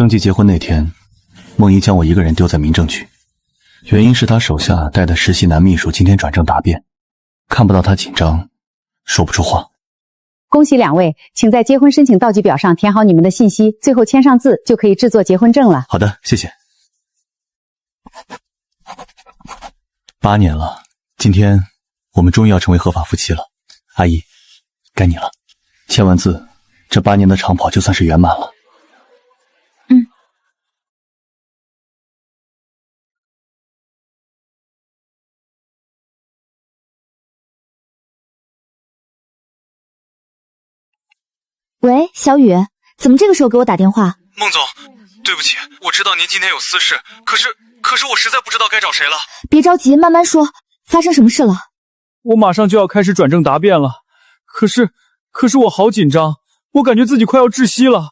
登记结婚那天，梦怡将我一个人丢在民政局，原因是她手下带的实习男秘书今天转正答辩，看不到她紧张，说不出话。恭喜2位，请在结婚申请到记表上填好你们的信息，最后签上字就可以制作结婚证了。好的，谢谢。8年了，今天我们终于要成为合法夫妻了。阿姨，该你了。签完字，这8年的长跑就算是圆满了。喂，小雨，怎么这个时候给我打电话？孟总，对不起，我知道您今天有私事，可是我实在不知道该找谁了。别着急，慢慢说，发生什么事了？我马上就要开始转正答辩了，可是我好紧张，我感觉自己快要窒息了。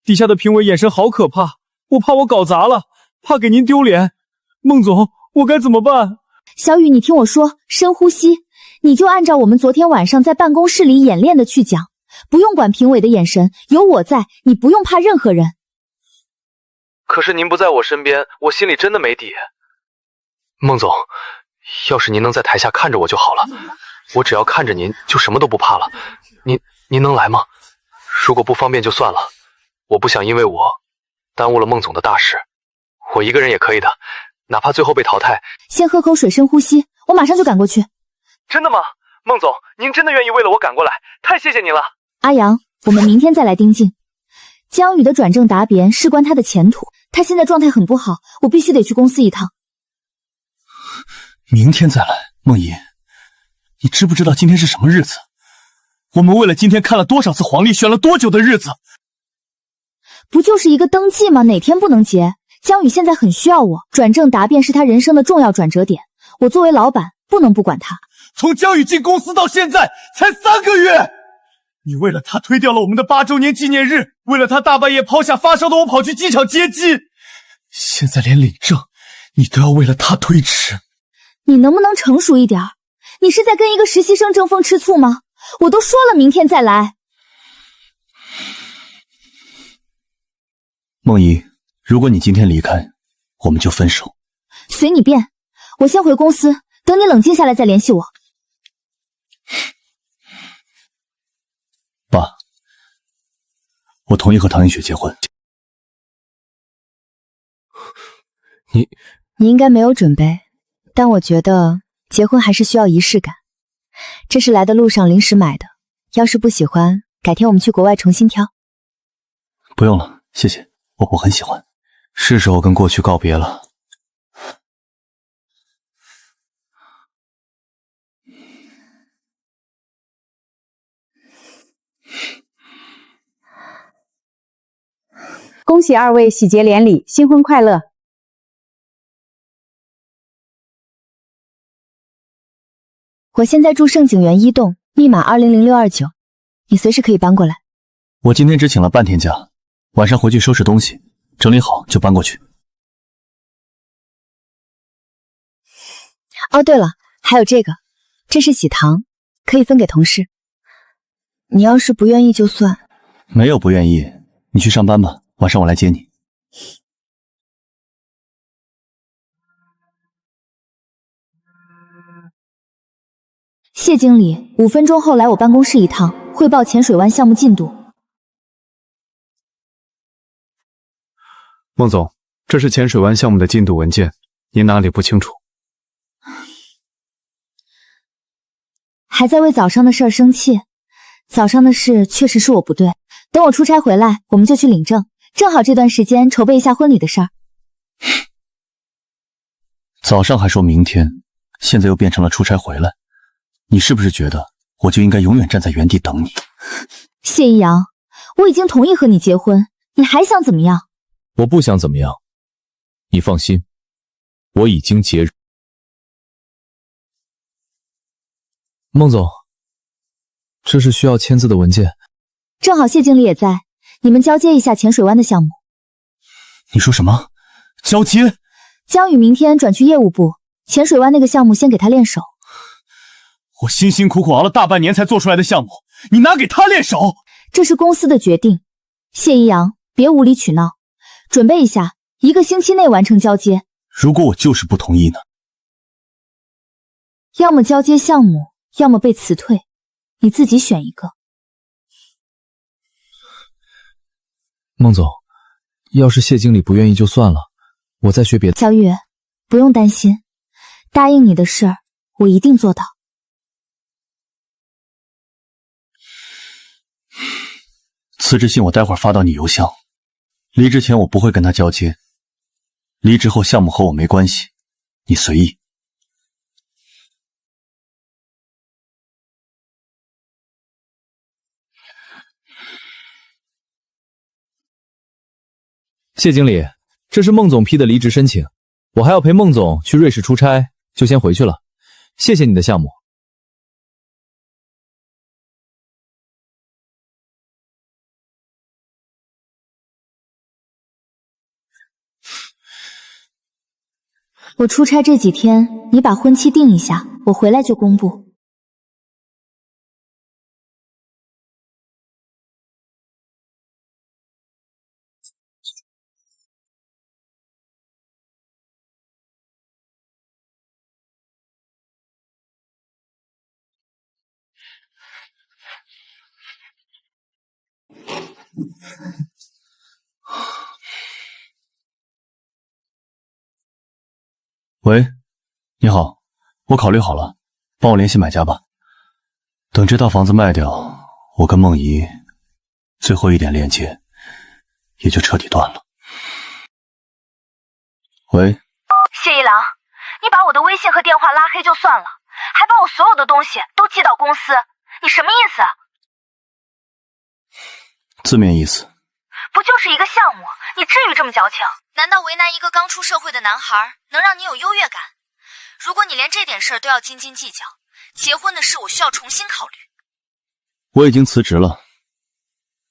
底下的评委眼神好可怕，我怕我搞砸了，怕给您丢脸。孟总，我该怎么办？小雨，你听我说，深呼吸，你就按照我们昨天晚上在办公室里演练的去讲。不用管评委的眼神，有我在，你不用怕任何人。可是您不在我身边，我心里真的没底。孟总，要是您能在台下看着我就好了，我只要看着您就什么都不怕了。您能来吗？如果不方便就算了，我不想因为我耽误了孟总的大事，我一个人也可以的，哪怕最后被淘汰。先喝口水，深呼吸，我马上就赶过去。真的吗？孟总，您真的愿意为了我赶过来？太谢谢您了。阿阳，我们明天再来盯进。江宇的转正答辩事关他的前途，他现在状态很不好，我必须得去公司一趟。明天再来。梦怡，你知不知道今天是什么日子？我们为了今天看了多少次黄历，选了多久的日子？不就是一个登记吗？哪天不能结？江宇现在很需要我，转正答辩是他人生的重要转折点，我作为老板不能不管他。从江宇进公司到现在才3个月，你为了他推掉了我们的8周年纪念日，为了他大半夜抛下发烧的我跑去机场接机，现在连领证你都要为了他推迟。你能不能成熟一点？你是在跟一个实习生争风吃醋吗？我都说了明天再来。梦怡，如果你今天离开，我们就分手。随你便，我先回公司，等你冷静下来再联系我。爸，我同意和唐映雪结婚。你应该没有准备，但我觉得结婚还是需要仪式感。这是来的路上临时买的，要是不喜欢，改天我们去国外重新挑。不用了，谢谢，我很喜欢。是时候跟过去告别了。恭喜2位喜结连理，新婚快乐！我现在住盛景园1栋，密码2002629，你随时可以搬过来。我今天只请了半天假，晚上回去收拾东西，整理好就搬过去。哦，对了，还有这个，这是喜糖，可以分给同事。你要是不愿意就算。没有不愿意，你去上班吧，晚上我来接你。谢经理，5分钟后来我办公室一趟，汇报浅水湾项目进度。孟总，这是浅水湾项目的进度文件，您哪里不清楚？还在为早上的事儿生气？早上的事确实是我不对，等我出差回来，我们就去领证，正好这段时间筹备一下婚礼的事儿。早上还说明天，现在又变成了出差回来，你是不是觉得我就应该永远站在原地等你？谢一阳，我已经同意和你结婚，你还想怎么样？我不想怎么样，你放心，我已经结。孟总，这是需要签字的文件。正好谢经理也在，你们交接一下浅水湾的项目。你说什么？交接？江宇明天转去业务部，浅水湾那个项目先给他练手。我辛辛苦苦熬了大半年才做出来的项目，你拿给他练手？这是公司的决定，谢一阳，别无理取闹。准备一下，1个星期内完成交接。如果我就是不同意呢？要么交接项目，要么被辞退，你自己选一个。孟总，要是谢经理不愿意就算了，我再学别的。小雨，不用担心，答应你的事儿，我一定做到。辞职信我待会儿发到你邮箱。离职前我不会跟他交接，离职后项目和我没关系，你随意。谢经理，这是孟总批的离职申请，我还要陪孟总去瑞士出差，就先回去了。谢谢你的项目。我出差这几天，你把婚期定一下，我回来就公布。喂，你好，我考虑好了，帮我联系买家吧。等这套房子卖掉，我跟梦怡最后一点链接也就彻底断了。喂，谢一郎，你把我的微信和电话拉黑就算了，还把我所有的东西都寄到公司，你什么意思？字面意思。不就是一个项目，你至于这么矫情？难道为难一个刚出社会的男孩能让你有优越感？如果你连这点事儿都要斤斤计较，结婚的事我需要重新考虑。我已经辞职了，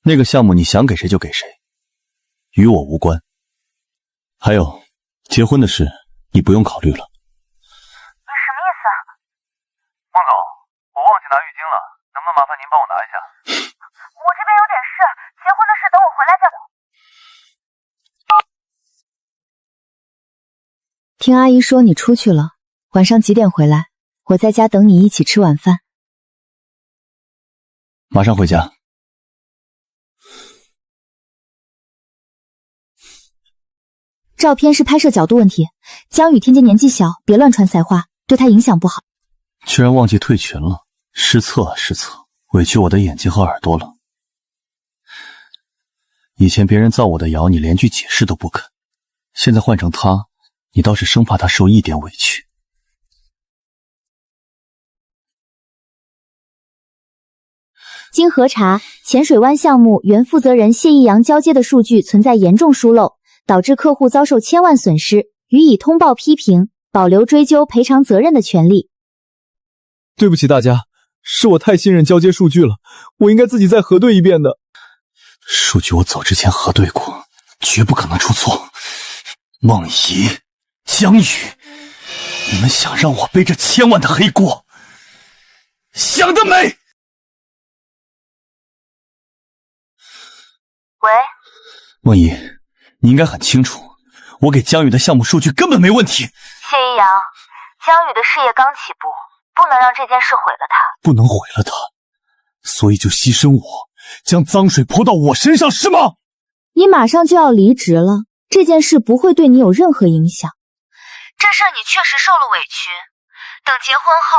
那个项目你想给谁就给谁，与我无关。还有，结婚的事你不用考虑了。你什么意思啊？孟总，我忘记拿浴巾了，能不能麻烦您帮我拿一下？我这边有点事，结婚的事等我回来再聊。听阿姨说你出去了，晚上几点回来？我在家等你一起吃晚饭。马上回家。照片是拍摄角度问题，江宇天天年纪小，别乱传腮话，对他影响不好。居然忘记退群了，失策啊失策，委屈我的眼睛和耳朵了。以前别人造我的谣，你连句解释都不肯，现在换成他，你倒是生怕他受一点委屈。经核查，浅水湾项目原负责人谢一阳交接的数据存在严重疏漏，导致客户遭受千万损失，予以通报批评，保留追究赔偿责任的权利。对不起大家，是我太信任交接数据了，我应该自己再核对一遍的。数据我走之前核对过，绝不可能出错。梦怡、江宇，你们想让我背着千万的黑锅，想得美！喂，梦怡，你应该很清楚，我给江宇的项目数据根本没问题。谢一阳，江宇的事业刚起步，不能让这件事毁了他。不能毁了他，所以就牺牲我，将脏水泼到我身上，是吗？你马上就要离职了，这件事不会对你有任何影响。这事儿你确实受了委屈，等结婚后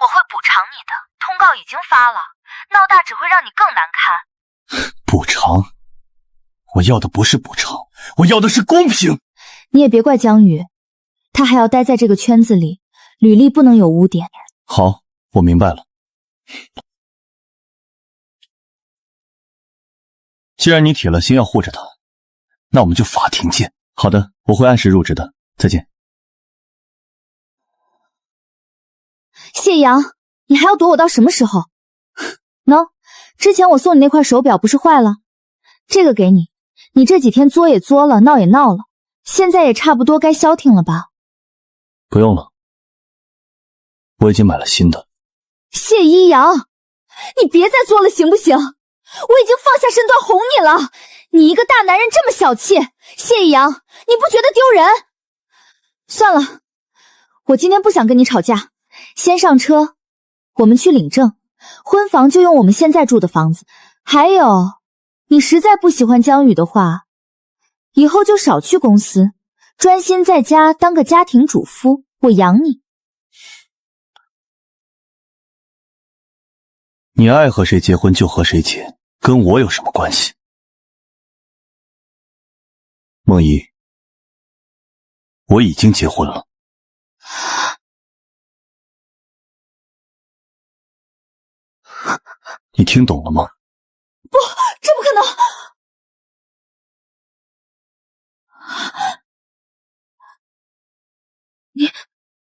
我会补偿你的，通告已经发了，闹大只会让你更难堪。补偿？我要的不是补偿，我要的是公平。你也别怪江宇，他还要待在这个圈子里，履历不能有污点。好，我明白了。既然你铁了心要护着他，那我们就法庭见。好的，我会按时入职的。再见。谢阳，你还要躲我到什么时候？喏，之前我送你那块手表不是坏了？这个给你，你这几天作也作了，闹也闹了，现在也差不多该消停了吧？不用了，我已经买了新的。谢一阳，你别再作了行不行？我已经放下身段哄你了，你一个大男人这么小气，谢一阳，你不觉得丢人？算了，我今天不想跟你吵架，先上车，我们去领证，婚房就用我们现在住的房子。还有，你实在不喜欢江宇的话，以后就少去公司，专心在家当个家庭主妇，我养你。你爱和谁结婚就和谁结，跟我有什么关系？梦怡，我已经结婚了。你听懂了吗？不，这不可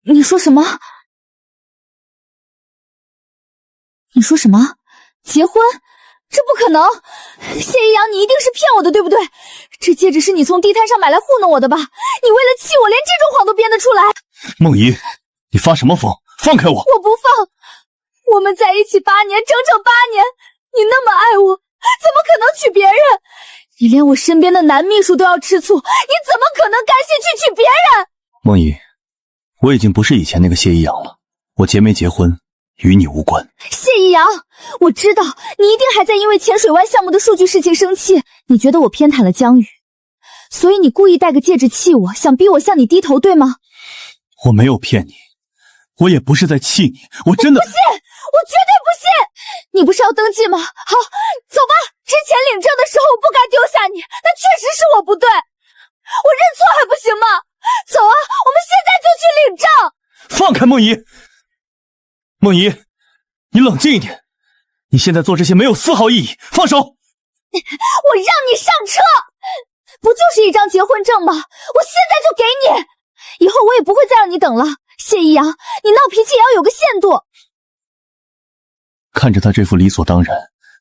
能！你说什么？你说什么？结婚？这不可能！谢一阳，你一定是骗我的，对不对？这戒指是你从地摊上买来糊弄我的吧？你为了气我，连这种谎都编得出来！梦怡，你发什么疯？放开我！我不放！我们在一起8年，整整8年，你那么爱我，怎么可能娶别人？你连我身边的男秘书都要吃醋，你怎么可能甘心去娶别人？梦怡，我已经不是以前那个谢一阳了，我结没结婚与你无关。谢一阳，我知道你一定还在因为浅水湾项目的数据事情生气，你觉得我偏袒了江宇，所以你故意戴个戒指气我，想逼我向你低头，对吗？我没有骗你，我也不是在气你，我真的……不信，我绝对不信！你不是要登记吗？好，走吧。之前领证的时候我不该丢下你，那确实是我不对，我认错还不行吗？走啊，我们现在就去领证。放开梦怡！梦怡，你冷静一点，你现在做这些没有丝毫意义，放手！我让你上车，不就是一张结婚证吗？我现在就给你，以后我也不会再让你等了。谢一阳，你闹脾气也要有个限度。看着他这副理所当然，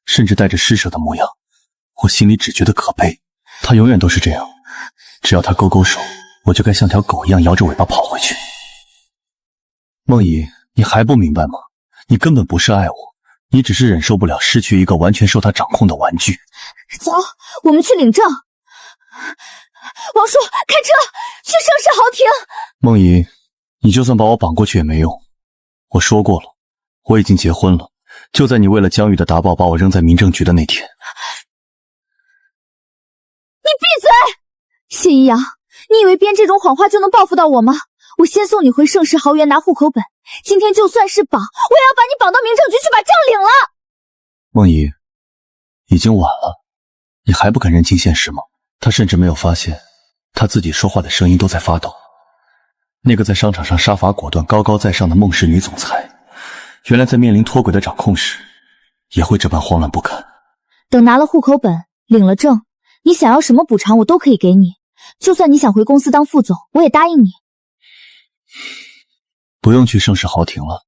甚至带着施舍的模样，我心里只觉得可悲。他永远都是这样，只要他勾勾手，我就该像条狗一样摇着尾巴跑回去。梦怡，你还不明白吗？你根本不是爱我，你只是忍受不了失去一个完全受他掌控的玩具。走，我们去领证。王叔，开车去盛世豪庭。梦怡，你就算把我绑过去也没用。我说过了，我已经结婚了，就在你为了江宇的打包把我扔在民政局的那天。你闭嘴！谢一阳，你以为编这种谎话就能报复到我吗？我先送你回盛世豪园拿户口本，今天就算是绑，我也要把你绑到民政局去把证领了。梦怡，已经晚了，你还不肯认清现实吗？他甚至没有发现，他自己说话的声音都在发抖。那个在商场上杀伐果断、高高在上的孟氏女总裁，原来在面临脱轨的掌控时，也会这般慌乱不堪。等拿了户口本，领了证，你想要什么补偿我都可以给你，就算你想回公司当副总，我也答应你。不用去盛世豪庭了，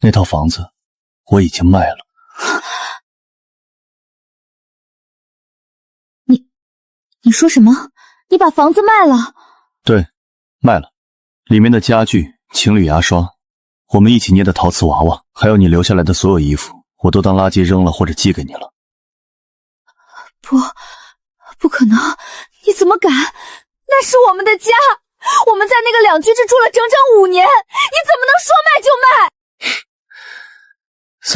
那套房子我已经卖了。你说什么？你把房子卖了？对，卖了。里面的家具、情侣牙刷，我们一起捏的陶瓷娃娃，还有你留下来的所有衣服，我都当垃圾扔了或者寄给你了。不可能！你怎么敢？那是我们的家，我们在那个两居室住了整整5年，你怎么能说卖就卖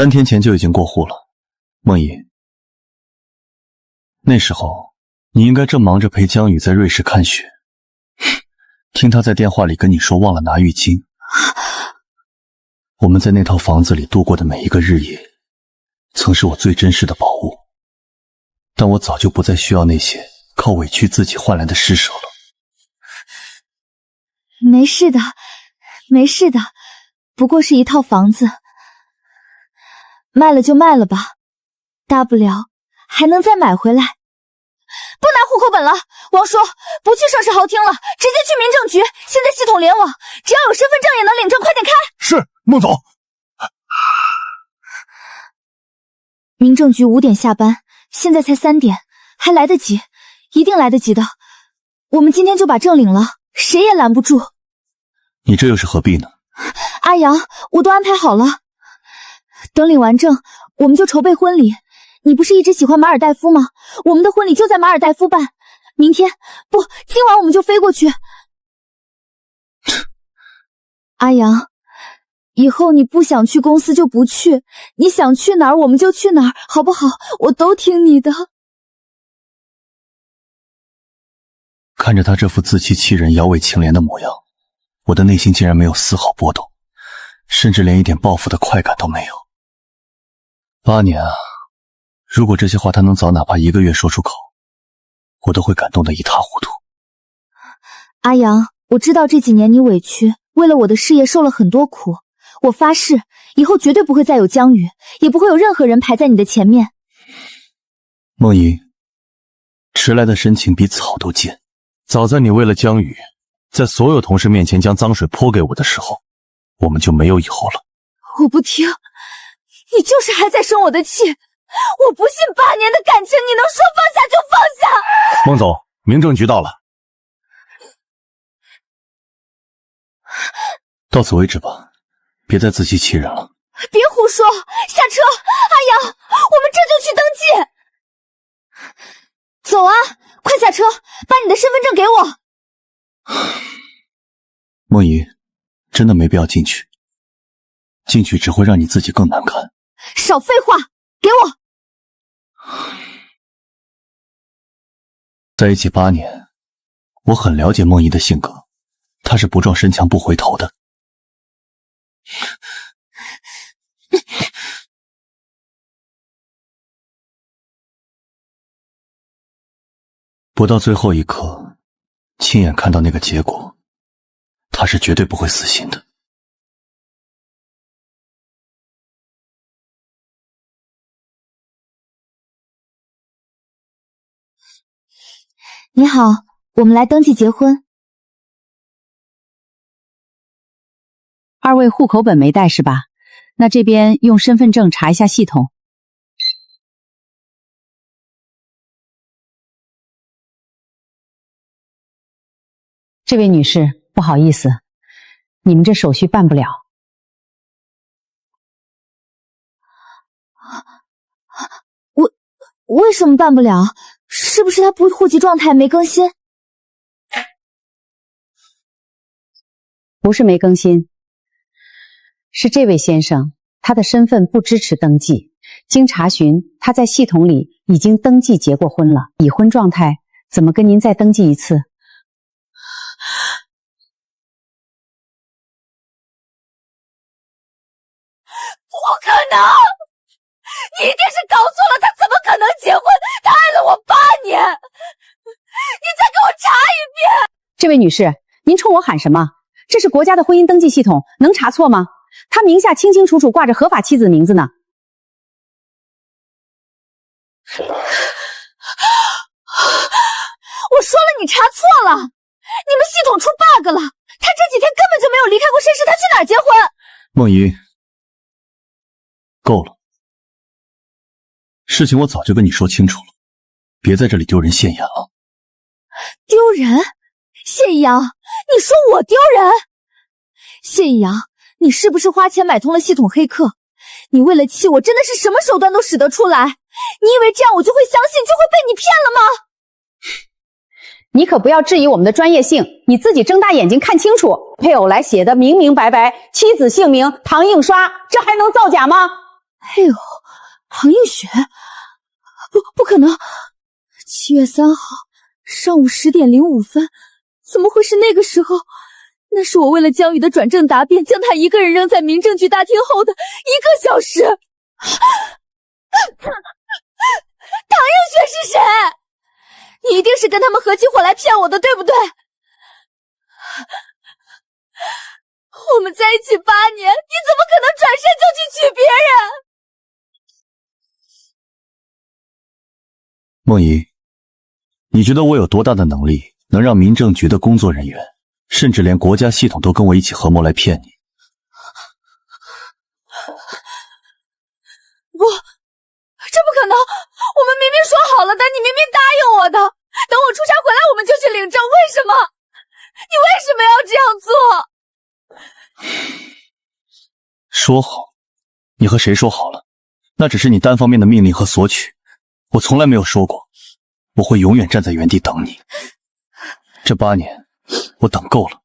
？3天前就已经过户了，梦怡。那时候你应该正忙着陪江宇在瑞士看雪，听他在电话里跟你说忘了拿浴巾。我们在那套房子里度过的每一个日夜，曾是我最珍视的宝物，但我早就不再需要那些靠委屈自己换来的施舍了。没事的，没事的，不过是一套房子，卖了就卖了吧，大不了还能再买回来。不拿户口本了，王叔，不去盛世豪厅了，直接去民政局。现在系统联网，只要有身份证也能领证，快点开。是，孟总。民政局5点下班，现在才3点，还来得及，一定来得及的。我们今天就把证领了，谁也拦不住。你这又是何必呢？阿阳，我都安排好了，等领完证，我们就筹备婚礼。你不是一直喜欢马尔代夫吗？我们的婚礼就在马尔代夫办，明天不，今晚我们就飞过去。阿阳，以后你不想去公司就不去，你想去哪儿我们就去哪儿，好不好？我都听你的。看着他这副自欺欺人、摇尾乞怜的模样，我的内心竟然没有丝毫波动，甚至连一点报复的快感都没有。8年啊，如果这些话他能早哪怕1个月说出口，我都会感动得一塌糊涂。阿阳，我知道这几年你委屈，为了我的事业受了很多苦，我发誓以后绝对不会再有江宇，也不会有任何人排在你的前面。梦怡，迟来的深情比草都贱。早在你为了江宇，在所有同事面前将脏水泼给我的时候，我们就没有以后了。我不听，你就是还在生我的气。我不信8年的感情你能说放下就放下。孟总，民政局到了。到此为止吧，别再自欺欺人了。别胡说，下车！阿阳，我们这就去登记。走啊，快下车，把你的身份证给我。梦怡，真的没必要进去，进去只会让你自己更难看。少废话，给我。在一起8年，我很了解梦怡的性格，她是不撞深墙不回头的。不到最后一刻，亲眼看到那个结果，他是绝对不会死心的。你好，我们来登记结婚。2位户口本没带是吧？那这边用身份证查一下系统。这位女士，不好意思，你们这手续办不了。为什么办不了？是不是他户籍状态没更新？不是没更新，是这位先生他的身份不支持登记。经查询，他在系统里已经登记结过婚了，已婚状态怎么跟您再登记一次？不可能！你一定是搞错了，他怎么可能结婚？他爱了我8年！你再给我查一遍！这位女士，您冲我喊什么？这是国家的婚姻登记系统，能查错吗？他名下清清楚楚挂着合法妻子的名字呢。我说了你查错了，你们系统出 bug 了，他这几天根本就没有离开过深市，他去哪儿结婚？梦怡，够了，事情我早就跟你说清楚了，别在这里丢人现眼了。丢人？谢一阳，你说我丢人？谢一阳，你是不是花钱买通了系统黑客？你为了气我真的是什么手段都使得出来，你以为这样我就会相信，就会被你骗了吗？你可不要质疑我们的专业性，你自己睁大眼睛看清楚，配偶来写的明明白白，妻子姓名唐映刷，这还能造假吗？配偶唐映雪？不可能！7月3号上午10点05分，怎么会是那个时候？那是我为了江宇的转正答辩，将他一个人扔在民政局大厅后的1个小时。唐映雪是谁？你一定是跟他们合起伙来骗我的，对不对？我们在一起8年，你怎么可能转身就去娶别人？梦怡，你觉得我有多大的能力，能让民政局的工作人员，甚至连国家系统都跟我一起合谋来骗你？不，这不可能！我们明明说好了的，你明明答应我的，等我出差回来我们就去领证，为什么？你为什么要这样做？说好？你和谁说好了？那只是你单方面的命令和索取，我从来没有说过我会永远站在原地等你。这8年，我等够了。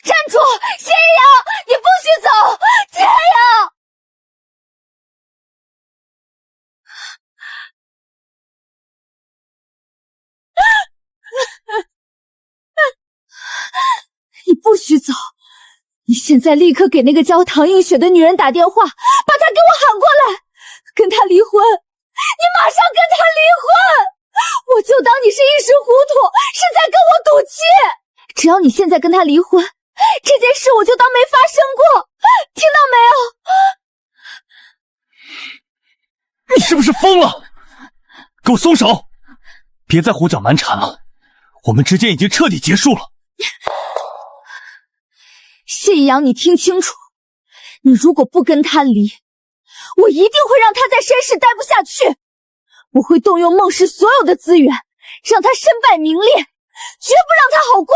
站住！谢阳，你不许走！谢阳，你不许走！你现在立刻给那个叫唐映雪的女人打电话，把她给我喊过来，跟她离婚！你马上跟她离婚！我就当你是一时糊涂，是在跟我赌气。只要你现在跟她离婚，这件事我就当没发生过，听到没有？你是不是疯了？给我松手！别再胡搅蛮缠了，我们之间已经彻底结束了。谢阳，你听清楚，你如果不跟他离，我一定会让他在申氏待不下去，我会动用孟氏所有的资源，让他身败名裂，绝不让他好过。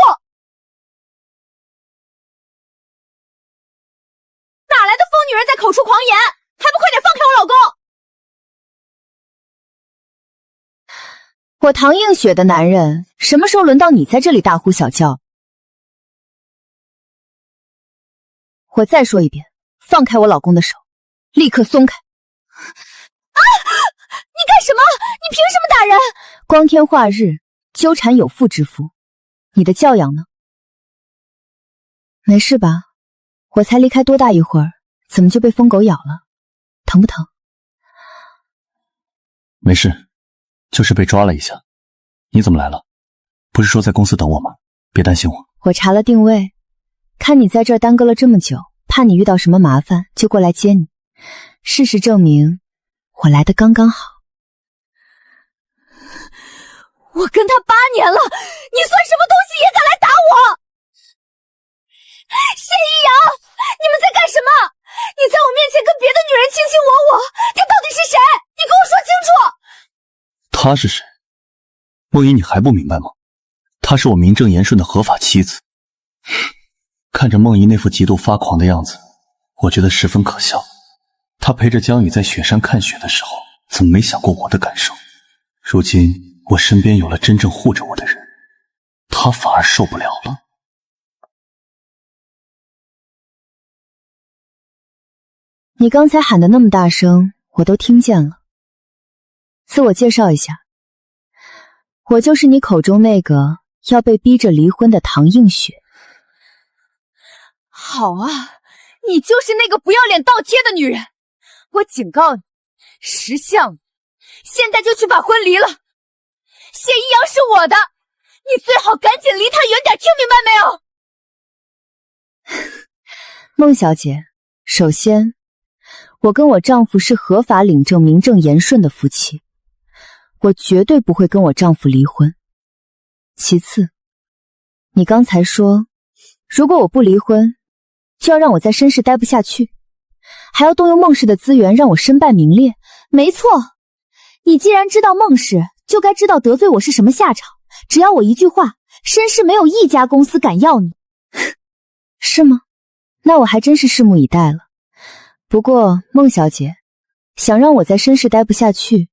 哪来的疯女人在口出狂言？还不快点放开我老公！我唐映雪的男人，什么时候轮到你在这里大呼小叫？我再说一遍，放开我老公的手，立刻松开！啊！你干什么？你凭什么打人？光天化日，纠缠有妇之夫，你的教养呢？没事吧？我才离开多大一会儿，怎么就被疯狗咬了？疼不疼？没事，就是被抓了一下。你怎么来了？不是说在公司等我吗？别担心我。我查了定位，看你在这儿耽搁了这么久，怕你遇到什么麻烦，就过来接你。事实证明，我来的刚刚好。我跟他8年了，你算什么东西也敢来打我？谢一阳，你们在干什么？你在我面前跟别的女人卿卿我我，他到底是谁？你跟我说清楚。他是谁？梦怡，你还不明白吗？她是我名正言顺的合法妻子。看着梦怡那副极度发狂的样子，我觉得十分可笑。她陪着江宇在雪山看雪的时候，怎么没想过我的感受？如今我身边有了真正护着我的人，她反而受不了了。你刚才喊的那么大声，我都听见了。自我介绍一下，我就是你口中那个要被逼着离婚的唐映雪。好啊，你就是那个不要脸倒贴的女人！我警告你，识相，现在就去把婚离了。谢一阳是我的，你最好赶紧离他远点，听明白没有？孟小姐，首先，我跟我丈夫是合法领证、名正言顺的夫妻，我绝对不会跟我丈夫离婚。其次，你刚才说，如果我不离婚，就要让我在申氏待不下去，还要动用孟氏的资源让我身败名裂。没错，你既然知道孟氏，就该知道得罪我是什么下场。只要我一句话，申氏没有一家公司敢要你。是吗？那我还真是拭目以待了。不过，孟小姐，想让我在申氏待不下去，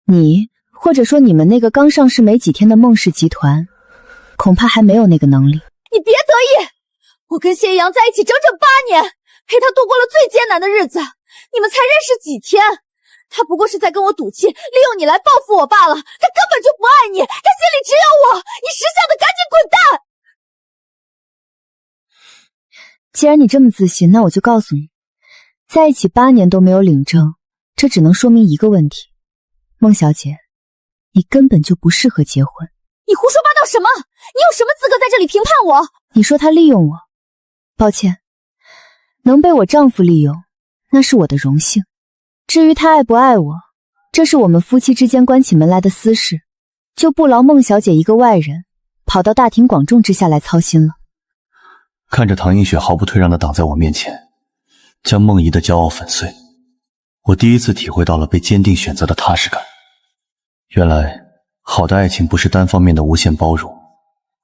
你或者说你们那个刚上市没几天的孟氏集团，恐怕还没有那个能力。你别得意，我跟谢阳在一起整整8年，陪他度过了最艰难的日子。你们才认识几天，他不过是在跟我赌气，利用你来报复我罢了。他根本就不爱你，他心里只有我。你识相的赶紧滚蛋！既然你这么自信，那我就告诉你，在一起8年都没有领证，这只能说明一个问题。孟小姐，你根本就不适合结婚。你胡说八道什么？你有什么资格在这里评判我？你说他利用我，抱歉，能被我丈夫利用，那是我的荣幸。至于他爱不爱我，这是我们夫妻之间关起门来的私事，就不劳孟小姐一个外人跑到大庭广众之下来操心了。看着唐映雪毫不退让地挡在我面前，将梦怡的骄傲粉碎，我第一次体会到了被坚定选择的踏实感。原来好的爱情不是单方面的无限包容，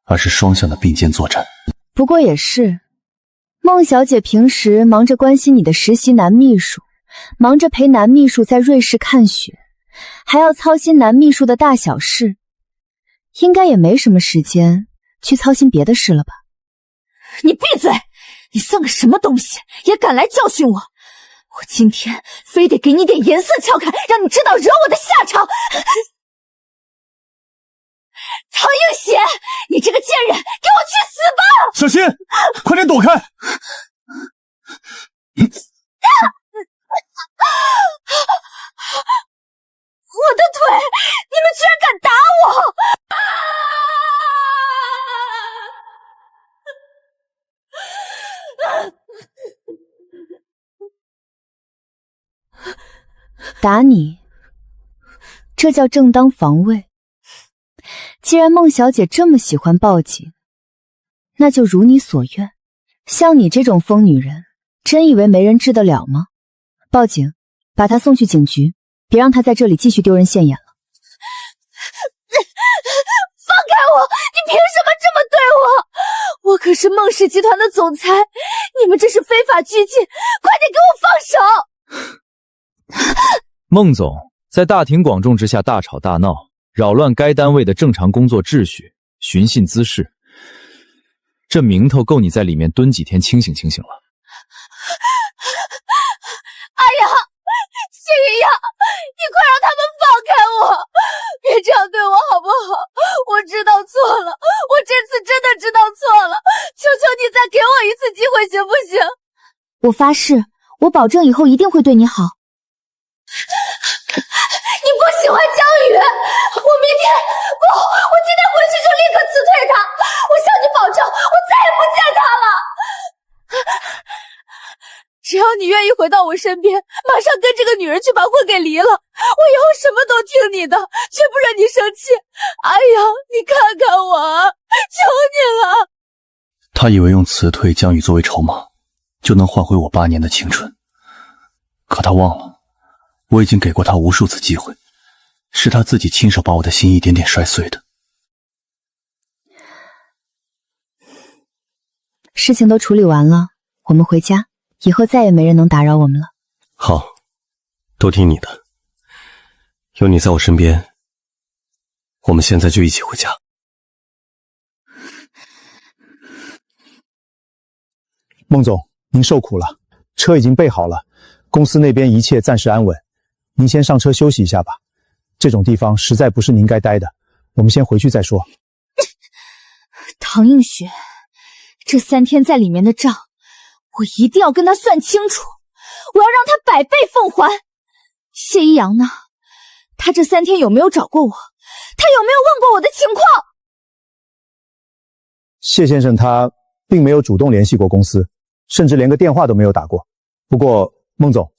而是双向的并肩作战。不过也是，孟小姐平时忙着关心你的实习男秘书，忙着陪男秘书在瑞士看雪，还要操心男秘书的大小事，应该也没什么时间去操心别的事了吧？你闭嘴！你算个什么东西，也敢来教训我？我今天非得给你点颜色瞧看，让你知道惹我的下场！唐映雪，你这个贱人，给我去死吧！小心，快点躲开！我的腿，你们居然敢打我！打你，这叫正当防卫。既然孟小姐这么喜欢报警，那就如你所愿。像你这种疯女人，真以为没人治得了吗？报警，把她送去警局，别让她在这里继续丢人现眼了。放开我！你凭什么这么对我？我可是孟氏集团的总裁，你们这是非法拘禁，快点给我放手！孟总在大庭广众之下大吵大闹，扰乱该单位的正常工作秩序，寻衅滋事，这名头够你在里面蹲几天清醒清醒了。哎呀，谢爷爷，你快让他们放开我，别这样对我好不好？我知道错了，我这次真的知道错了，求求你再给我一次机会行不行？我发誓，我保证以后一定会对你好。你不喜欢江宇，我明天不，我今天回去就立刻辞退他。我向你保证，我再也不见他了。只要你愿意回到我身边，马上跟这个女人去把婚给离了，我以后什么都听你的，绝不惹你生气。哎呀，你看看我，求你了。他以为用辞退江宇作为筹码，就能换回我8年的青春，可他忘了，我已经给过他无数次机会，是他自己亲手把我的心一点点摔碎的。事情都处理完了，我们回家，以后再也没人能打扰我们了。好，都听你的。有你在我身边，我们现在就一起回家。孟总，您受苦了，车已经备好了，公司那边一切暂时安稳，您先上车休息一下吧。这种地方实在不是您该待的，我们先回去再说。唐映雪，这3天在里面的账，我一定要跟他算清楚，我要让他100倍奉还。谢一阳呢？他这3天有没有找过我？他有没有问过我的情况？谢先生他并没有主动联系过公司，甚至连个电话都没有打过。不过，孟总，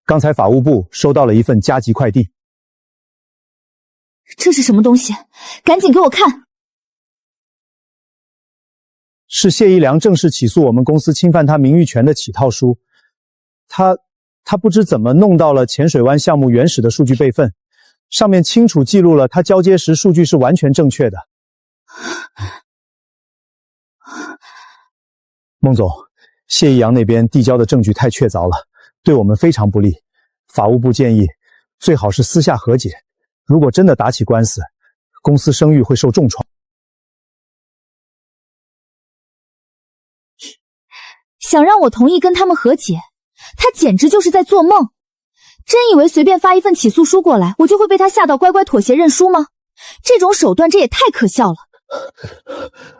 刚才法务部收到了一份加急快递。这是什么东西？赶紧给我看！是谢一良正式起诉我们公司侵犯他名誉权的起套书。他不知怎么弄到了浅水湾项目原始的数据备份，上面清楚记录了他交接时数据是完全正确的。孟总，谢一阳那边递交的证据太确凿了，对我们非常不利。法务部建议最好是私下和解，如果真的打起官司，公司声誉会受重创。想让我同意跟他们和解，他简直就是在做梦。真以为随便发一份起诉书过来，我就会被他吓到乖乖妥协认输吗？这种手段，这也太可笑了。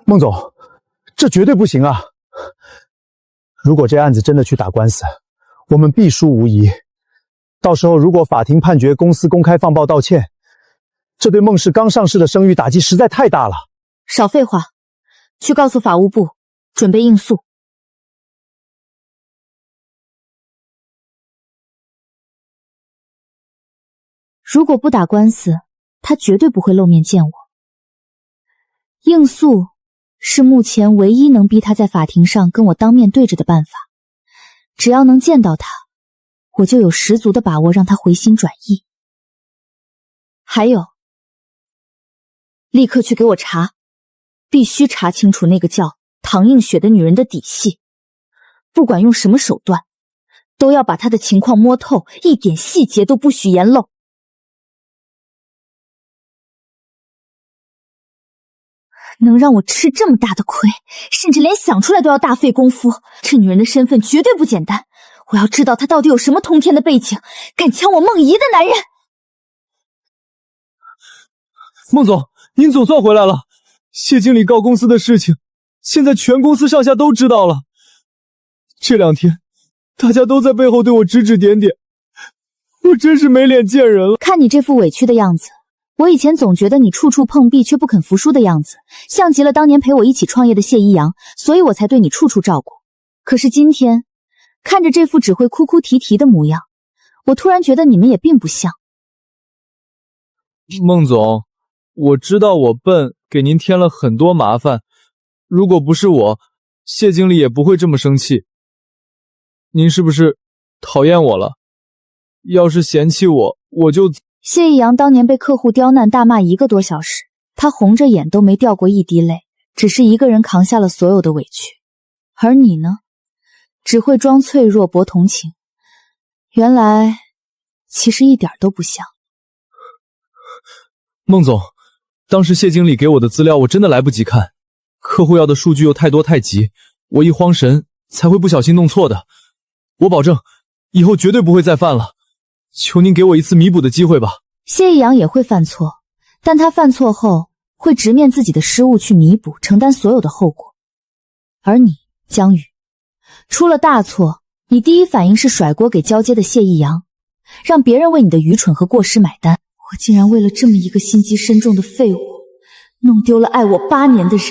孟总，这绝对不行啊！如果这案子真的去打官司，我们必输无疑。到时候如果法庭判决公司公开放报道歉，这对孟氏刚上市的声誉打击实在太大了。少废话，去告诉法务部准备应诉。如果不打官司，他绝对不会露面见我。应诉是目前唯一能逼他在法庭上跟我当面对着的办法。只要能见到他，我就有十足的把握让他回心转意。还有，立刻去给我查，必须查清楚那个叫唐映雪的女人的底细。不管用什么手段，都要把他的情况摸透，一点细节都不许言漏。能让我吃这么大的亏，甚至连想出来都要大费功夫，这女人的身份绝对不简单。我要知道她到底有什么通天的背景，敢抢我梦怡的男人。孟总，您总算回来了。谢经理告公司的事情，现在全公司上下都知道了。这2天，大家都在背后对我指指点点，我真是没脸见人了。看你这副委屈的样子，我以前总觉得你处处碰壁却不肯服输的样子，像极了当年陪我一起创业的谢一阳，所以我才对你处处照顾。可是今天，看着这副只会哭哭啼啼的模样，我突然觉得你们也并不像。孟总，我知道我笨，给您添了很多麻烦。如果不是我，谢经理也不会这么生气。您是不是讨厌我了？要是嫌弃我，我就……谢一阳当年被客户刁难大骂1个多小时，他红着眼都没掉过一滴泪，只是一个人扛下了所有的委屈。而你呢，只会装脆弱博同情，原来其实一点都不像。孟总，当时谢经理给我的资料我真的来不及看，客户要的数据又太多太急，我一慌神才会不小心弄错的。我保证以后绝对不会再犯了，求您给我一次弥补的机会吧。谢一阳也会犯错，但他犯错后会直面自己的失误去弥补，承担所有的后果。而你，江宇，出了大错，你第一反应是甩锅给交接的谢一阳，让别人为你的愚蠢和过失买单。我竟然为了这么一个心机深重的废物，弄丢了爱我8年的人。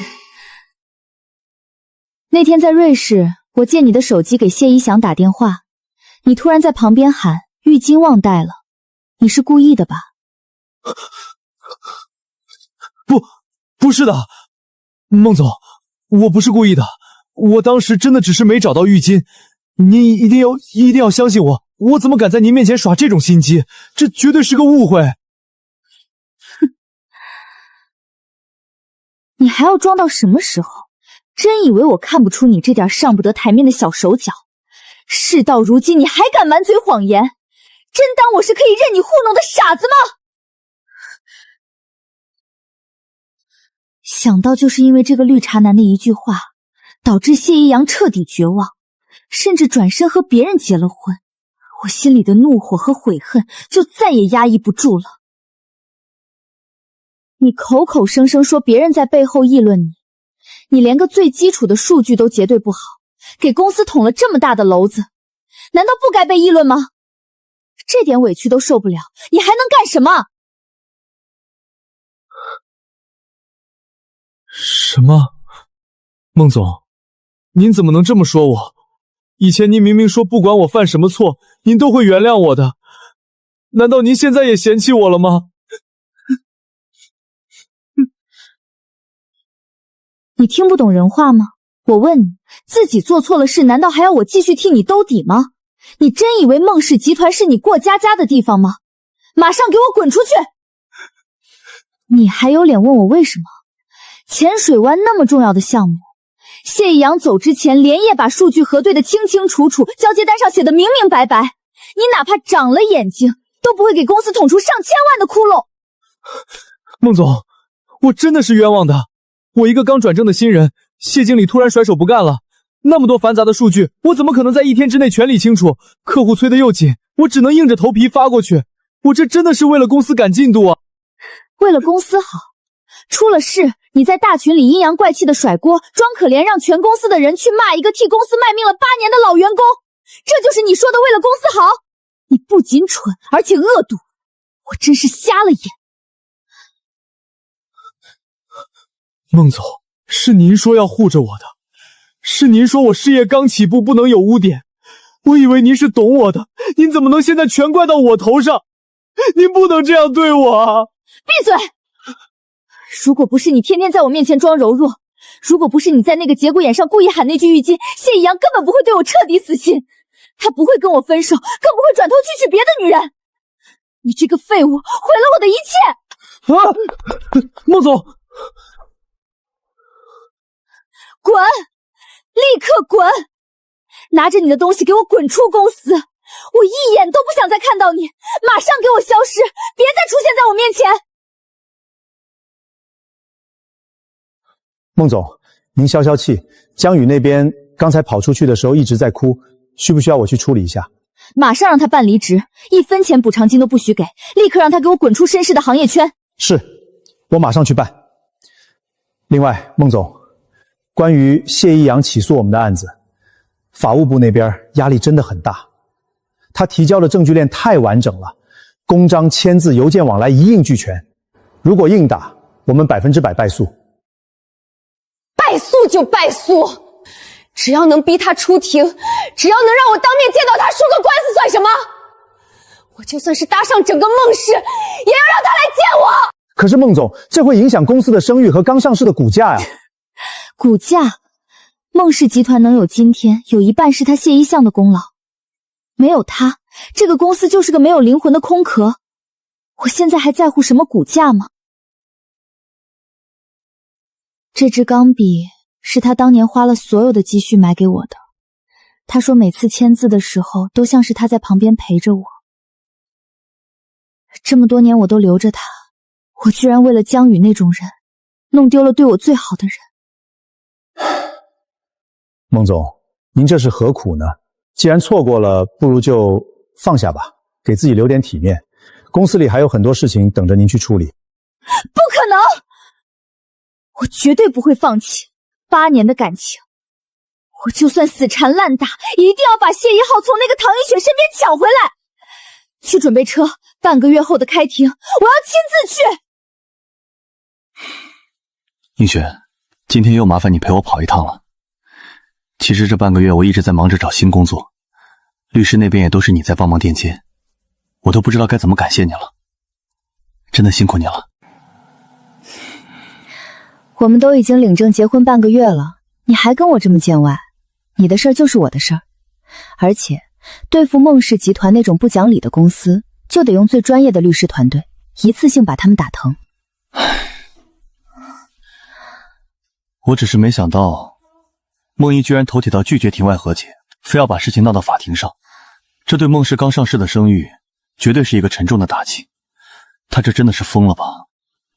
那天在瑞士，我借你的手机给谢一翔打电话，你突然在旁边喊浴巾忘带了，你是故意的吧？不是的，孟总，我不是故意的，我当时真的只是没找到浴巾，您一定要相信我，我怎么敢在您面前耍这种心机？这绝对是个误会。你还要装到什么时候？真以为我看不出你这点上不得台面的小手脚？事到如今你还敢满嘴谎言？真当我是可以任你糊弄的傻子吗？想到就是因为这个绿茶男的一句话，导致谢一阳彻底绝望，甚至转身和别人结了婚，我心里的怒火和悔恨就再也压抑不住了。你口口声声说别人在背后议论你，你连个最基础的数据都结对不好，给公司捅了这么大的篓子，难道不该被议论吗？这点委屈都受不了，你还能干什么？什么？孟总，您怎么能这么说我？以前您明明说不管我犯什么错，您都会原谅我的，难道您现在也嫌弃我了吗？你听不懂人话吗？我问你，自己做错了事，难道还要我继续替你兜底吗？你真以为孟氏集团是你过家家的地方吗？马上给我滚出去！你还有脸问我为什么？浅水湾那么重要的项目，谢一阳走之前连夜把数据核对的清清楚楚，交接单上写的明明白白，你哪怕长了眼睛，都不会给公司捅出上千万的窟窿。孟总，我真的是冤枉的。我一个刚转正的新人，谢经理突然甩手不干了，那么多繁杂的数据，我怎么可能在1天之内全理清楚？客户催得又紧，我只能硬着头皮发过去。我这真的是为了公司赶进度啊！为了公司好，出了事你在大群里阴阳怪气的甩锅，装可怜，让全公司的人去骂一个替公司卖命了8年的老员工，这就是你说的为了公司好？你不仅蠢，而且恶毒，我真是瞎了眼。孟总，是您说要护着我的，是您说我事业刚起步不能有污点，我以为您是懂我的，您怎么能现在全怪到我头上？您不能这样对我啊！闭嘴！如果不是你天天在我面前装柔弱，如果不是你在那个节骨眼上故意喊那句浴巾，谢一阳根本不会对我彻底死心，他不会跟我分手，更不会转头去娶别的女人。你这个废物，毁了我的一切！啊！孟总，滚！立刻滚！拿着你的东西给我滚出公司！我一眼都不想再看到你，马上给我消失，别再出现在我面前！孟总，您消消气，江宇那边刚才跑出去的时候一直在哭，需不需要我去处理一下？马上让他办离职，1分钱补偿金都不许给，立刻让他给我滚出绅士的行业圈！是，我马上去办。另外，孟总，关于谢一阳起诉我们的案子，法务部那边压力真的很大，他提交的证据链太完整了，公章、签字、邮件往来一应俱全。如果硬打，我们100%败诉。败诉就败诉，只要能逼他出庭，只要能让我当面见到他输个官司算什么？我就算是搭上整个孟氏，也要让他来见我。可是孟总，这会影响公司的声誉和刚上市的股价呀。股价，孟氏集团能有今天，有一半是他谢一象的功劳。没有他，这个公司就是个没有灵魂的空壳。我现在还在乎什么股价吗？这支钢笔是他当年花了所有的积蓄买给我的。他说每次签字的时候，都像是他在旁边陪着我。这么多年我都留着它，我居然为了江宇那种人，弄丢了对我最好的人。孟总，您这是何苦呢？既然错过了，不如就放下吧，给自己留点体面。公司里还有很多事情等着您去处理。不可能！我绝对不会放弃8年的感情，我就算死缠烂打，一定要把谢一浩从那个唐一雪身边抢回来。去准备车，半个月后的开庭，我要亲自去。映雪，今天又麻烦你陪我跑一趟了。其实这半个月我一直在忙着找新工作，律师那边也都是你在帮忙垫接，我都不知道该怎么感谢你了，真的辛苦你了。我们都已经领证结婚半个月了，你还跟我这么见外？你的事儿就是我的事儿，而且对付孟氏集团那种不讲理的公司，就得用最专业的律师团队，一次性把他们打疼。我只是没想到，孟一居然头铁到拒绝庭外和解，非要把事情闹到法庭上，这对孟氏刚上市的声誉，绝对是一个沉重的打击。他这真的是疯了吧？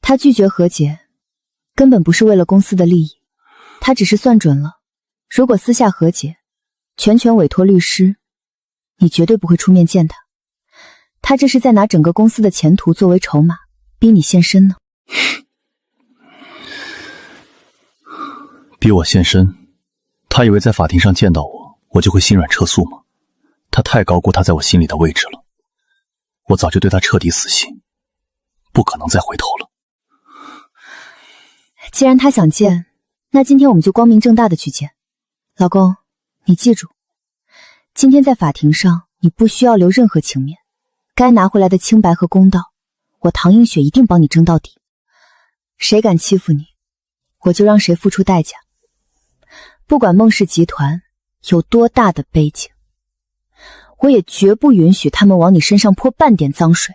他拒绝和解，根本不是为了公司的利益，他只是算准了，如果私下和解，全权委托律师，你绝对不会出面见他。他这是在拿整个公司的前途作为筹码，逼你现身呢。逼我现身，他以为在法庭上见到我，我就会心软撤诉吗？他太高估他在我心里的位置了。我早就对他彻底死心，不可能再回头了。既然他想见，那今天我们就光明正大的去见。老公，你记住，今天在法庭上，你不需要留任何情面，该拿回来的清白和公道，我唐映雪一定帮你争到底。谁敢欺负你，我就让谁付出代价。不管孟氏集团有多大的背景，我也绝不允许他们往你身上泼半点脏水。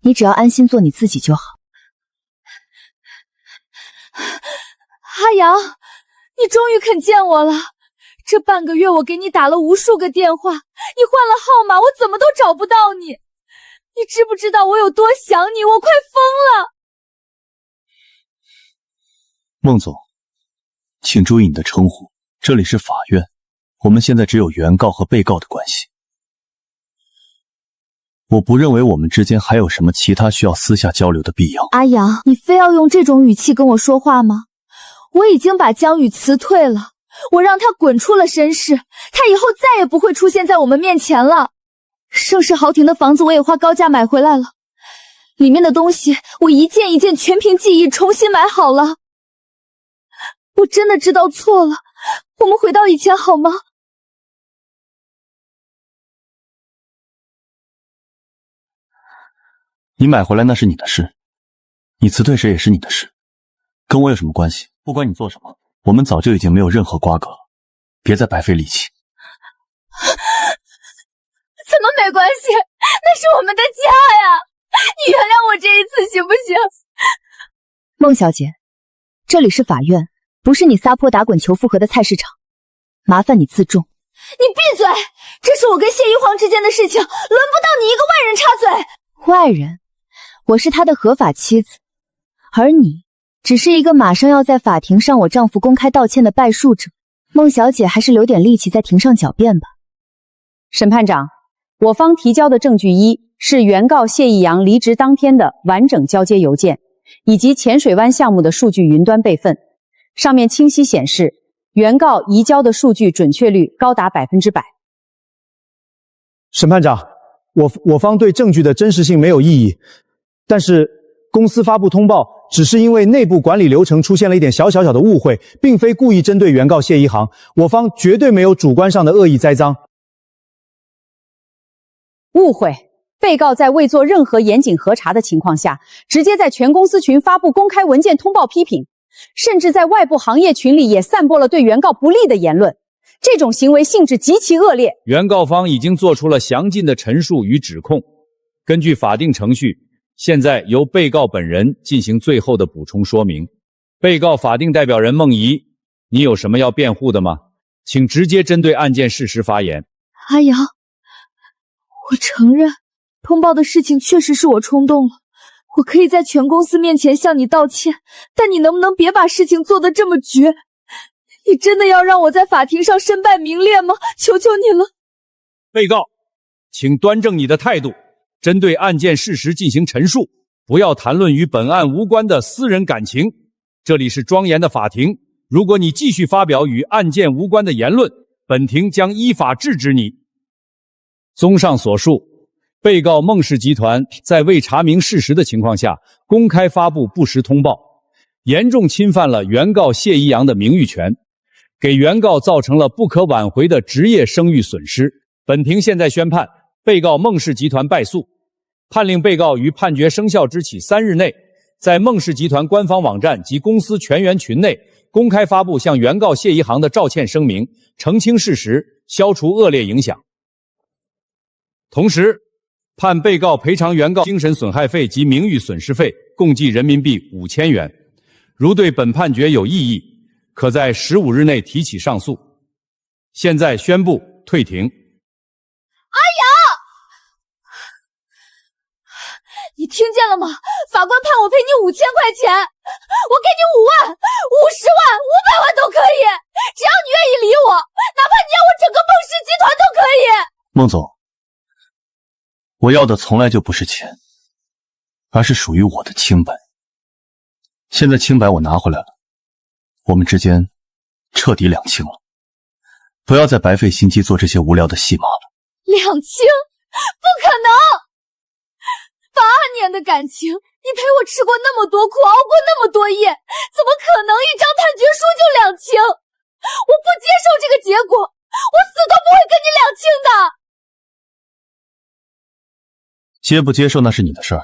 你只要安心做你自己就好。阿阳，你终于肯见我了。这半个月我给你打了无数个电话，你换了号码，我怎么都找不到你。你知不知道我有多想你？我快疯了。孟总，请注意你的称呼，这里是法院，我们现在只有原告和被告的关系。我不认为我们之间还有什么其他需要私下交流的必要。阿阳，你非要用这种语气跟我说话吗？我已经把江宇辞退了，我让他滚出了绅士，他以后再也不会出现在我们面前了。盛世豪庭的房子我也花高价买回来了，里面的东西我一件一件全凭记忆重新买好了。我真的知道错了，我们回到以前好吗？你买回来那是你的事，你辞退谁也是你的事，跟我有什么关系？不管你做什么，我们早就已经没有任何瓜葛了，别再白费力气。怎么没关系？那是我们的家呀！你原谅我这一次行不行？孟小姐，这里是法院，不是你撒泼打滚求复合的菜市场。麻烦你自重。你闭嘴！这是我跟谢一煌之间的事情，轮不到你一个外人插嘴。外人？我是他的合法妻子，而你只是一个马上要在法庭上我丈夫公开道歉的败诉者。孟小姐还是留点力气在庭上狡辩吧。审判长，我方提交的证据一是原告谢义阳离职当天的完整交接邮件，以及浅水湾项目的数据云端备份，上面清晰显示原告移交的数据准确率高达100%。审判长，我方对证据的真实性没有异议，但是公司发布通报只是因为内部管理流程出现了一点小的误会，并非故意针对原告谢一航，我方绝对没有主观上的恶意栽赃。误会，被告在未做任何严谨核查的情况下，直接在全公司群发布公开文件通报批评，甚至在外部行业群里也散播了对原告不利的言论，这种行为性质极其恶劣。原告方已经做出了详尽的陈述与指控，根据法定程序，现在由被告本人进行最后的补充说明。被告法定代表人孟怡，你有什么要辩护的吗？请直接针对案件事实发言。阿阳，我承认通报的事情确实是我冲动了，我可以在全公司面前向你道歉，但你能不能别把事情做得这么绝？你真的要让我在法庭上身败名裂吗？求求你了。被告，请端正你的态度，针对案件事实进行陈述，不要谈论与本案无关的私人感情。这里是庄严的法庭，如果你继续发表与案件无关的言论，本庭将依法制止你。综上所述，被告孟氏集团在未查明事实的情况下，公开发布不实通报，严重侵犯了原告谢一阳的名誉权，给原告造成了不可挽回的职业声誉损失。本庭现在宣判被告孟氏集团败诉，判令被告于判决生效之起3日内，在孟氏集团官方网站及公司全员群内公开发布向原告谢一航的道歉声明，澄清事实，消除恶劣影响。同时，判被告赔偿原告精神损害费及名誉损失费共计人民币5000元。如对本判决有异议，可在15日内提起上诉。现在宣布退庭。阿阳，你听见了吗？法官判我赔你5000块钱，我给你5万、50万、500万都可以，只要你愿意理我，哪怕你要我整个孟氏集团都可以。孟总，我要的从来就不是钱，而是属于我的清白。现在清白我拿回来了，我们之间彻底两清了，不要再白费心机做这些无聊的戏码了。两清？不可能！8年的感情，你陪我吃过那么多苦，熬过那么多夜，怎么可能一张判决书就两清？我不接受这个结果，我死都不会跟你两清的！接不接受那是你的事儿，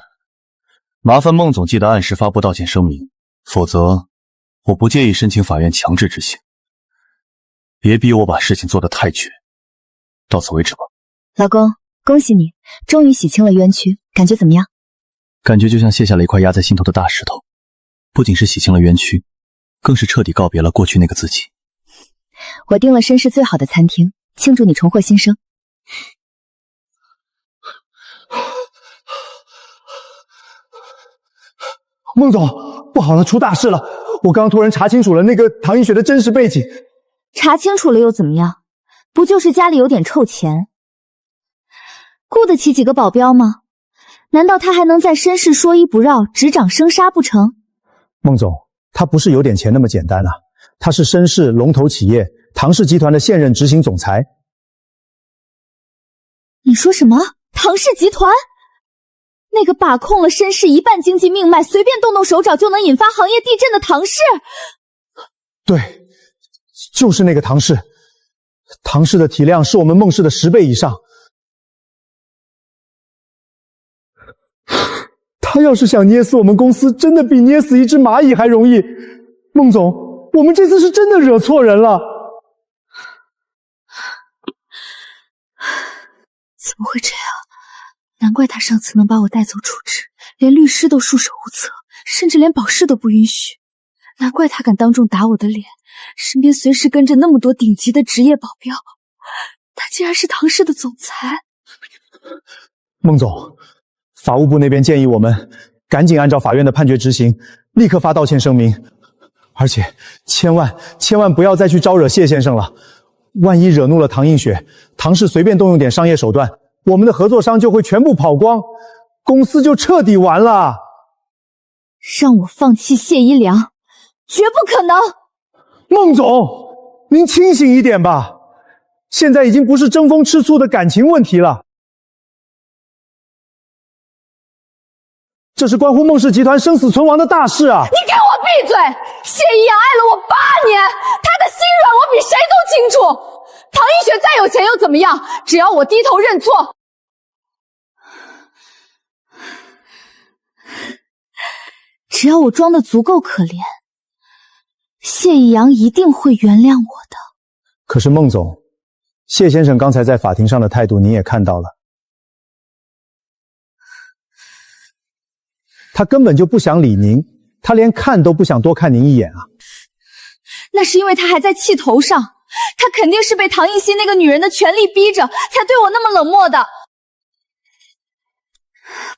麻烦孟总记得按时发布道歉声明，否则我不介意申请法院强制执行。别逼我把事情做得太绝，到此为止吧。老公，恭喜你，终于洗清了冤屈，感觉怎么样？感觉就像卸下了一块压在心头的大石头，不仅是洗清了冤屈，更是彻底告别了过去那个自己。我订了绅士最好的餐厅，庆祝你重获新生。孟总，不好了，出大事了！我刚突然查清楚了那个唐映雪的真实背景。查清楚了又怎么样？不就是家里有点臭钱，雇得起几个保镖吗？难道他还能在绅士说一不绕，执掌生杀不成？孟总，他不是有点钱那么简单啊，他是绅士龙头企业唐氏集团的现任执行总裁。你说什么？唐氏集团？那个把控了绅士一半经济命脉，随便动动手爪就能引发行业地震的唐氏？对，就是那个唐氏。唐氏的体量是我们孟氏的10倍以上。他要是想捏死我们公司，真的比捏死一只蚂蚁还容易。孟总，我们这次是真的惹错人了。怎么会这样？难怪他上次能把我带走处置，连律师都束手无策，甚至连保释都不允许。难怪他敢当众打我的脸，身边随时跟着那么多顶级的职业保镖，他竟然是唐氏的总裁。孟总，法务部那边建议我们赶紧按照法院的判决执行，立刻发道歉声明，而且千万不要再去招惹谢先生了，万一惹怒了唐映雪，唐氏随便动用点商业手段，我们的合作商就会全部跑光，公司就彻底完了。让我放弃谢一良，绝不可能！孟总，您清醒一点吧，现在已经不是争风吃醋的感情问题了，这是关乎孟氏集团生死存亡的大事啊！你给我闭嘴！谢一阳爱了我8年，他的心软我比谁都清楚。唐映雪再有钱又怎么样？只要我低头认错。只要我装得足够可怜，谢一阳一定会原谅我的。可是孟总，谢先生刚才在法庭上的态度您也看到了，他根本就不想理您，他连看都不想多看您一眼啊。那是因为他还在气头上，他肯定是被唐艺昕那个女人的权力逼着，才对我那么冷漠的。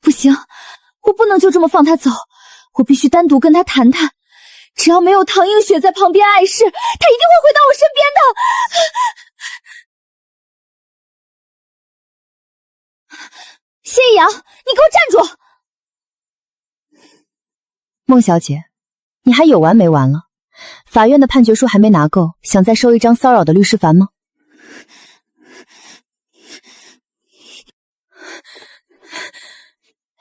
不行，我不能就这么放他走，我必须单独跟他谈谈。只要没有唐映雪在旁边碍事，他一定会回到我身边的。谢一阳，你给我站住！孟小姐，你还有完没完了？法院的判决书还没拿够，想再收一张骚扰的律师函吗？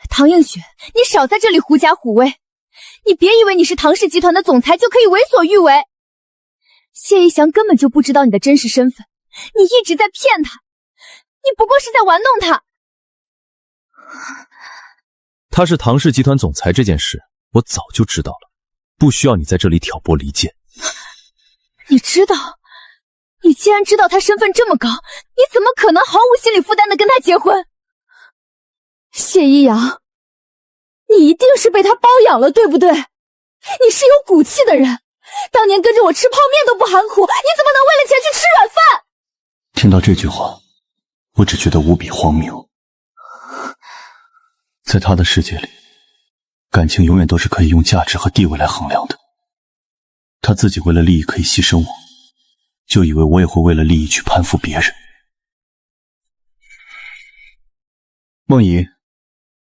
唐映雪，你少在这里狐假虎威！你别以为你是唐氏集团的总裁就可以为所欲为。谢一翔根本就不知道你的真实身份，你一直在骗他，你不过是在玩弄他。他是唐氏集团总裁这件事，我早就知道了，不需要你在这里挑拨离间。你知道？你既然知道他身份这么高，你怎么可能毫无心理负担的跟他结婚？谢一阳，你一定是被他包养了，对不对？你是有骨气的人，当年跟着我吃泡面都不含苦，你怎么能为了钱去吃软饭？听到这句话，我只觉得无比荒谬。在他的世界里，感情永远都是可以用价值和地位来衡量的。他自己为了利益可以牺牲我，就以为我也会为了利益去攀附别人。梦怡，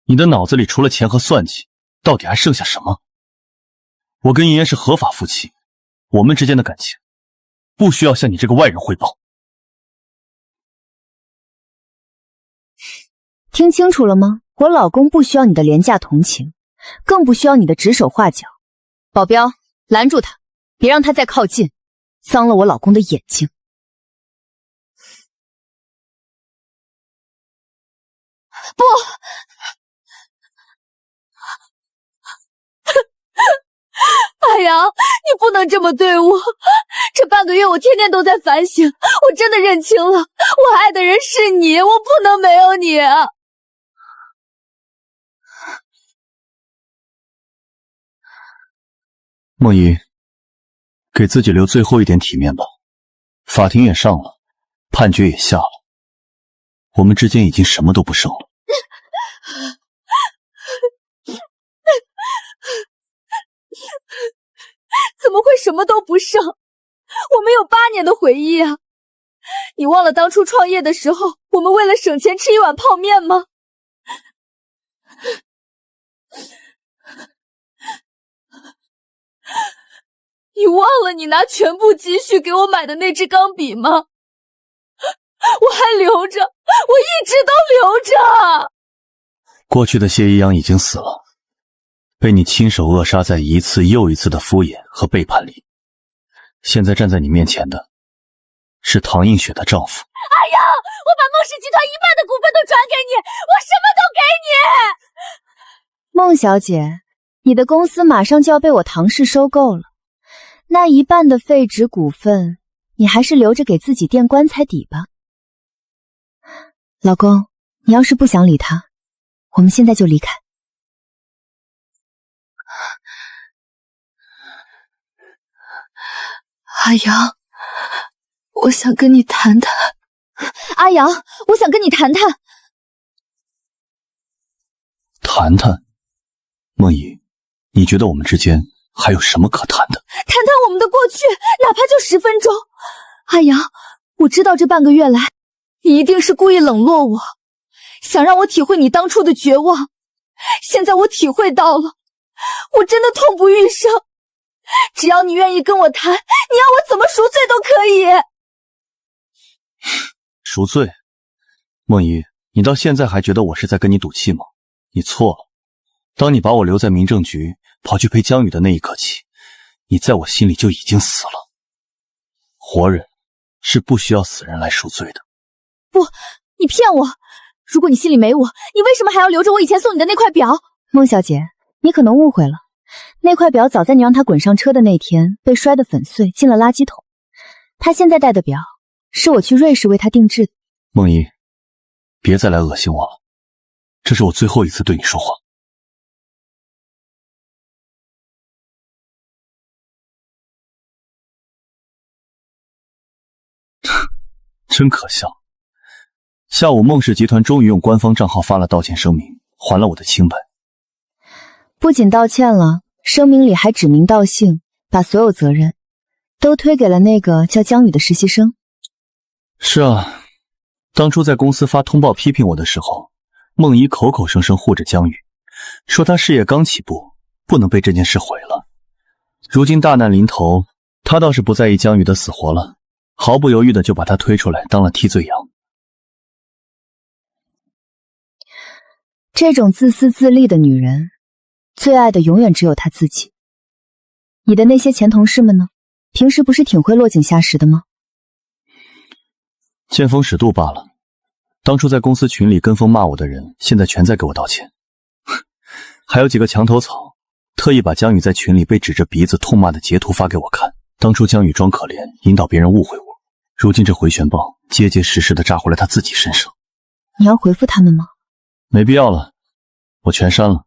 你的脑子里除了钱和算计，到底还剩下什么？我跟妍妍是合法夫妻，我们之间的感情不需要向你这个外人汇报。听清楚了吗？我老公不需要你的廉价同情，更不需要你的指手画脚。保镖，拦住他，别让他再靠近，脏了我老公的眼睛。不！海洋，你不能这么对我！这半个月我天天都在反省，我真的认清了，我爱的人是你，我不能没有你啊！梦怡，给自己留最后一点体面吧。法庭也上了，判决也下了，我们之间已经什么都不剩了。怎么会什么都不剩？我们有8年的回忆啊！你忘了当初创业的时候，我们为了省钱吃一碗泡面吗？你忘了你拿全部积蓄给我买的那支钢笔吗？我还留着，我一直都留着。过去的谢一阳已经死了，被你亲手扼杀在一次又一次的敷衍和背叛里。现在站在你面前的是唐映雪的丈夫。哎呀，我把孟氏集团1半的股份都转给你，我什么都给你。孟小姐，你的公司马上就要被我唐氏收购了，那1半的废纸股份，你还是留着给自己垫棺材底吧。老公，你要是不想理他，我们现在就离开。阿阳，我想跟你谈谈。阿阳，我想跟你谈谈。谈谈？梦怡，你觉得我们之间还有什么可谈的？谈谈我们的过去，哪怕就10分钟。阿阳，我知道这半个月来，你一定是故意冷落我，想让我体会你当初的绝望。现在我体会到了，我真的痛不欲生。只要你愿意跟我谈，你要我怎么赎罪都可以。赎罪？梦怡，你到现在还觉得我是在跟你赌气吗？你错了。当你把我留在民政局，跑去陪江宇的那一刻起，你在我心里就已经死了。活人是不需要死人来赎罪的。不，你骗我！如果你心里没我，你为什么还要留着我以前送你的那块表？孟小姐，你可能误会了，那块表早在你让他滚上车的那天被摔得粉碎，进了垃圾桶。他现在戴的表是我去瑞士为他定制的。梦怡，别再来恶心我了，这是我最后一次对你说话。真可笑。下午孟氏集团终于用官方账号发了道歉声明，还了我的清白。不仅道歉了，声明里还指名道姓，把所有责任都推给了那个叫江宇的实习生。是啊，当初在公司发通报批评我的时候，孟怡口口声声护着江宇，说他事业刚起步，不能被这件事毁了。如今大难临头，他倒是不在意江宇的死活了，毫不犹豫的就把他推出来当了替罪羊。这种自私自利的女人，最爱的永远只有她自己。你的那些前同事们呢？平时不是挺会落井下石的吗？见风使舵罢了。当初在公司群里跟风骂我的人，现在全在给我道歉。还有几个墙头草，特意把江宇在群里被指着鼻子痛骂的截图发给我看。当初江宇装可怜，引导别人误会我，如今这回旋镖结结实实的炸回了他自己身上。你要回复他们吗？没必要了，我全删了。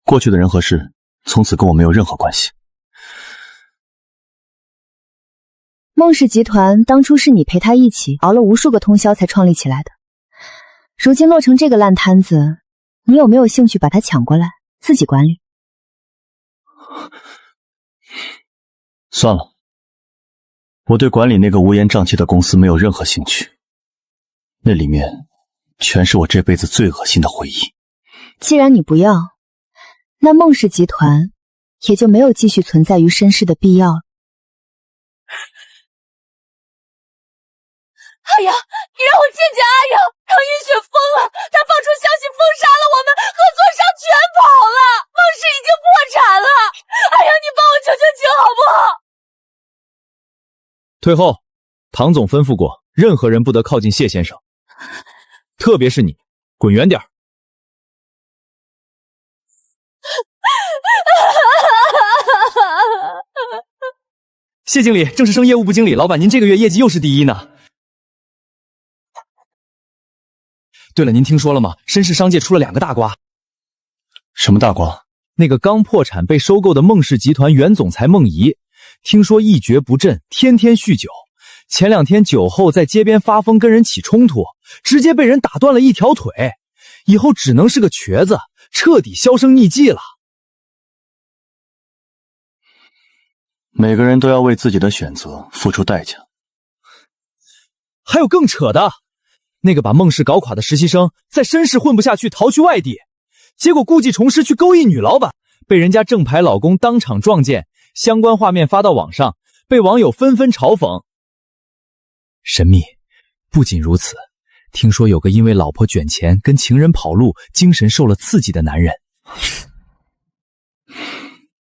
过去的人和事，从此跟我没有任何关系。孟氏集团当初是你陪他一起熬了无数个通宵才创立起来的，如今落成这个烂摊子，你有没有兴趣把它抢过来自己管理？算了，我对管理那个乌烟瘴气的公司没有任何兴趣，那里面全是我这辈子最恶心的回忆。既然你不要，那孟氏集团也就没有继续存在于身世的必要了。阿阳，你让我见见阿阳！让云雪疯了，他放出消息封杀了我们，合作商全跑了，孟氏已经破产了。阿阳，你帮我求求情好不好？退后，唐总吩咐过，任何人不得靠近谢先生，特别是你，滚远点。谢经理正式升业务部经理，老板您这个月业绩又是第一呢。对了，您听说了吗？申氏商界出了2个大瓜。什么大瓜？那个刚破产被收购的孟氏集团原总裁孟怡，听说一蹶不振，天天酗酒。前2天酒后在街边发疯跟人起冲突，直接被人打断了一条腿，以后只能是个瘸子，彻底销声匿迹了。每个人都要为自己的选择付出代价。还有更扯的，那个把孟氏搞垮的实习生在申氏混不下去，逃去外地，结果故技重施去勾引女老板，被人家正牌老公当场撞见，相关画面发到网上，被网友纷纷嘲讽。神秘，不仅如此，听说有个因为老婆卷钱跟情人跑路，精神受了刺激的男人，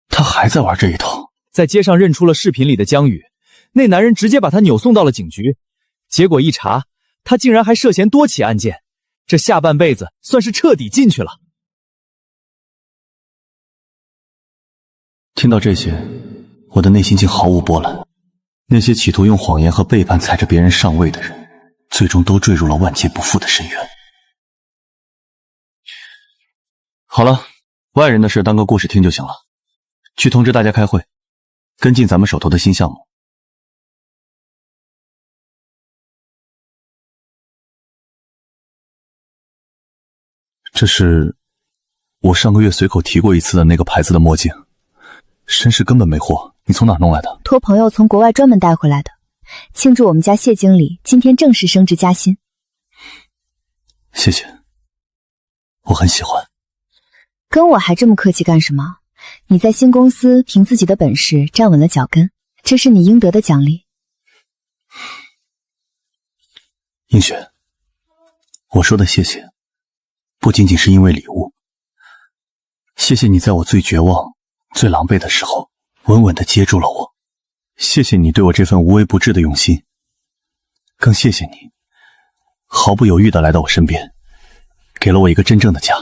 他还在玩这一套。在街上认出了视频里的江宇，那男人直接把他扭送到了警局，结果一查，他竟然还涉嫌多起案件，这下半辈子算是彻底进去了。听到这些，我的内心竟毫无波澜。那些企图用谎言和背叛踩着别人上位的人，最终都坠入了万劫不复的深渊。好了，外人的事当个故事听就行了。去通知大家开会，跟进咱们手头的新项目。这是我上个月随口提过一次的那个牌子的墨镜，绅士根本没货，你从哪弄来的？托朋友从国外专门带回来的，庆祝我们家谢经理今天正式升职加薪。谢谢，我很喜欢。跟我还这么客气干什么？你在新公司凭自己的本事站稳了脚跟，这是你应得的奖励。映雪，我说的谢谢，不仅仅是因为礼物。谢谢你在我最绝望、最狼狈的时候，稳稳地接住了我。谢谢你对我这份无微不至的用心，更谢谢你毫不犹豫地来到我身边，给了我一个真正的家。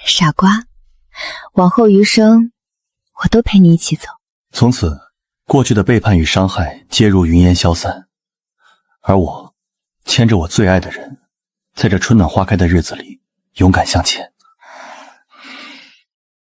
傻瓜，往后余生，我都陪你一起走。从此，过去的背叛与伤害皆如云烟消散，而我牵着我最爱的人，在这春暖花开的日子里，勇敢向前。